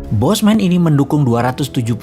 Bosman ini mendukung 272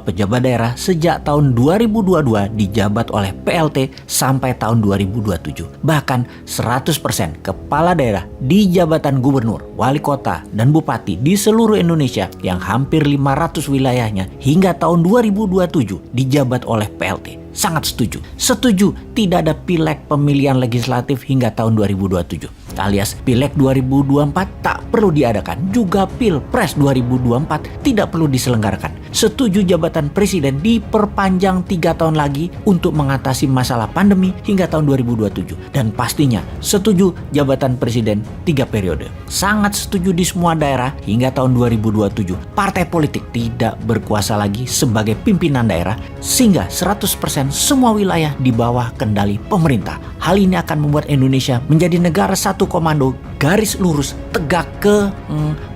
pejabat daerah sejak tahun 2022 dijabat oleh PLT sampai tahun 2027. Bahkan 100% kepala daerah di jabatan gubernur, wali kota, dan bupati di seluruh Indonesia yang hampir 500 wilayahnya hingga tahun 2027 dijabat oleh PLT. Sangat setuju. Setuju tidak ada pileg pemilihan legislatif hingga tahun 2027. Alias pileg 2024 tak perlu diadakan. Juga pilpres 2024 tidak perlu diselenggarakan. Setuju jabatan presiden diperpanjang 3 tahun lagi untuk mengatasi masalah pandemi hingga tahun 2027. Dan pastinya setuju jabatan presiden 3 periode. Sangat setuju di semua daerah hingga tahun 2027. Partai politik tidak berkuasa lagi sebagai pimpinan daerah sehingga 100% semua wilayah di bawah kendali pemerintah. Hal ini akan membuat Indonesia menjadi negara satu komando, garis lurus, tegak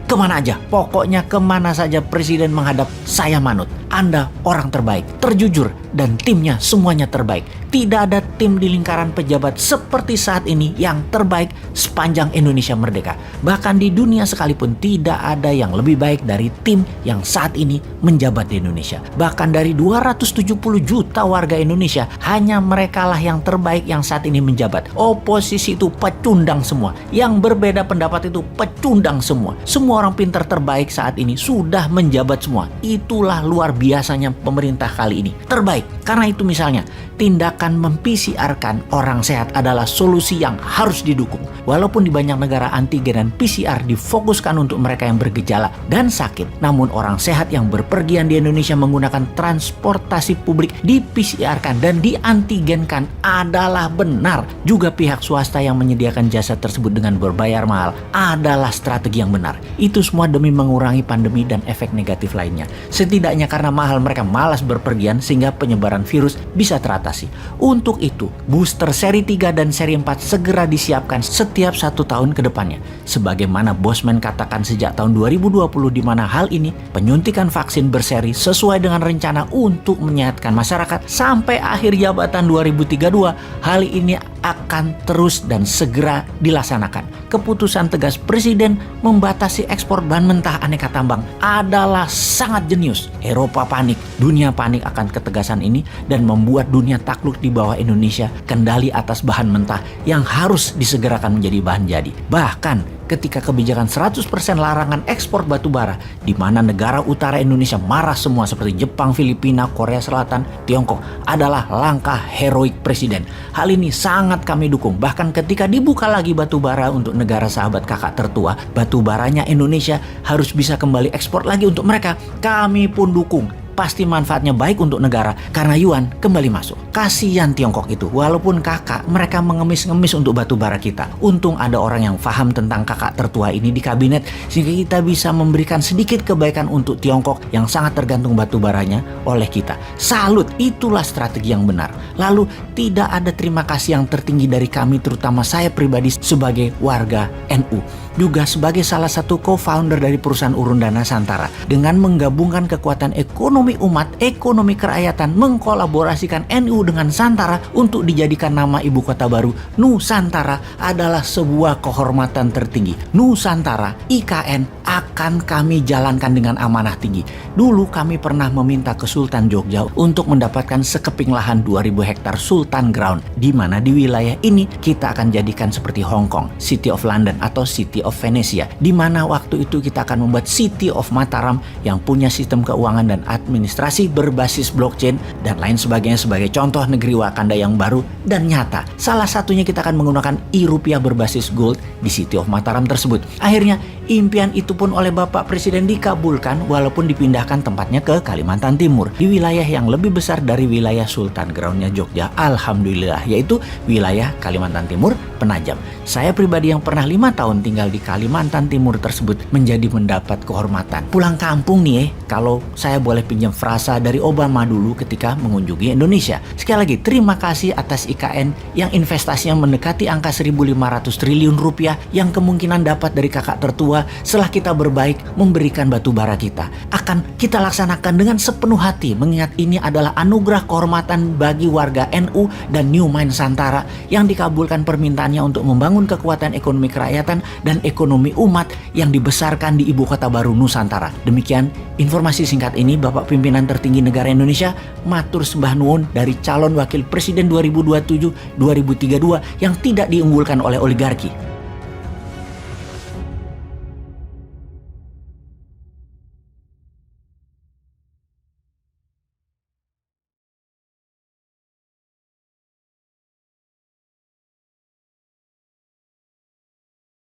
kemana aja. Pokoknya kemana saja presiden menghadap, saya manut. Anda orang terbaik, terjujur, dan timnya semuanya terbaik. Tidak ada tim di lingkaran pejabat seperti saat ini yang terbaik sepanjang Indonesia merdeka. Bahkan di dunia sekalipun tidak ada yang lebih baik dari tim yang saat ini menjabat di Indonesia. Bahkan dari 270 juta warga Indonesia, hanya merekalah yang terbaik yang saat ini menjabat. Oposisi itu pecundang semua. Yang berbeda pendapat itu pecundang semua. Semua orang pintar terbaik saat ini sudah menjabat semua. Itulah luar biasanya pemerintah kali ini. Terbaik. Karena itu misalnya, tindakan mem-PCR-kan orang sehat adalah solusi yang harus didukung. Walaupun di banyak negara antigen dan PCR difokuskan untuk mereka yang bergejala dan sakit, namun orang sehat yang berpergian di Indonesia menggunakan transportasi publik di-PCR-kan dan di-antigenkan adalah benar. Juga pihak swasta yang menyediakan jasa tersebut dengan berbayar mahal adalah strategi yang benar. Itu semua demi mengurangi pandemi dan efek negatif lainnya. Setidaknya karena mahal mereka malas berpergian sehingga penyebaran virus bisa teratasi. Untuk itu, booster seri 3 dan seri 4 segera disiapkan setiap 1 tahun ke depannya. Sebagaimana Bosman katakan sejak tahun 2020 di mana hal ini penyuntikan vaksin berseri sesuai dengan rencana untuk menyehatkan masyarakat sampai akhir jabatan 2032. Hal ini akan terus dan segera dilaksanakan. Keputusan tegas presiden membatasi ekspor bahan mentah aneka tambang adalah sangat jenius. Eropa panik, dunia panik akan ketegasan ini dan membuat dunia takluk di bawah Indonesia kendali atas bahan mentah yang harus disegerakan menjadi bahan jadi. Bahkan ketika kebijakan 100% larangan ekspor batu bara, di mana negara utara Indonesia marah semua seperti Jepang, Filipina, Korea Selatan, Tiongkok, adalah langkah heroik presiden. Hal ini sangat kami dukung. Bahkan ketika dibuka lagi batu bara untuk negara sahabat kakak tertua, batu baranya Indonesia harus bisa kembali ekspor lagi untuk mereka. Kami pun dukung. Pasti manfaatnya baik untuk negara karena yuan kembali masuk. Kasihan Tiongkok itu, walaupun kakak mereka mengemis-ngemis untuk batu bara kita. Untung ada orang yang paham tentang kakak tertua ini di kabinet sehingga kita bisa memberikan sedikit kebaikan untuk Tiongkok yang sangat tergantung batu baranya oleh kita. Salut, itulah strategi yang benar. Lalu tidak ada terima kasih yang tertinggi dari kami, terutama saya pribadi sebagai warga NU. Juga sebagai salah satu co-founder dari perusahaan Urun Dana Santara. Dengan menggabungkan kekuatan ekonomi umat, ekonomi kerakyatan, mengkolaborasikan NU dengan Santara untuk dijadikan nama ibu kota baru Nusantara adalah sebuah kehormatan tertinggi. Nusantara, IKN, akan kami jalankan dengan amanah tinggi. Dulu kami pernah meminta ke Sultan Jogja untuk mendapatkan sekeping lahan 2000 hektar Sultan Ground, di mana di wilayah ini kita akan jadikan seperti Hong Kong, City of London atau City of Venesia, di mana waktu itu kita akan membuat City of Mataram yang punya sistem keuangan dan administrasi berbasis blockchain dan lain sebagainya sebagai contoh negeri Wakanda yang baru dan nyata. Salah satunya kita akan menggunakan e-rupiah berbasis gold di City of Mataram tersebut. Akhirnya impian itu pun oleh Bapak Presiden dikabulkan walaupun dipindahkan tempatnya ke Kalimantan Timur, di wilayah yang lebih besar dari wilayah Sultan Groundnya Jogja, alhamdulillah, yaitu wilayah Kalimantan Timur Penajam. Saya pribadi yang pernah 5 tahun tinggal di Kalimantan Timur tersebut menjadi mendapat kehormatan. Pulang kampung nih kalau saya boleh pinjam frasa dari Obama dulu ketika mengunjungi Indonesia. Sekali lagi terima kasih atas IKN yang investasinya mendekati angka 1.500 triliun rupiah yang kemungkinan dapat dari kakak tertua setelah kita berbaik memberikan batu bara kita. Akan kita laksanakan dengan sepenuh hati mengingat ini adalah anugerah kehormatan bagi warga NU dan New Mind Santara yang dikabulkan permintaannya untuk membangun kekuatan ekonomi kerakyatan dan pertumbuhan ekonomi umat yang dibesarkan di ibu kota baru Nusantara. Demikian informasi singkat ini Bapak Pimpinan Tertinggi Negara Indonesia, matur sembah nuwun dari calon wakil presiden 2027-2032 yang tidak diunggulkan oleh oligarki.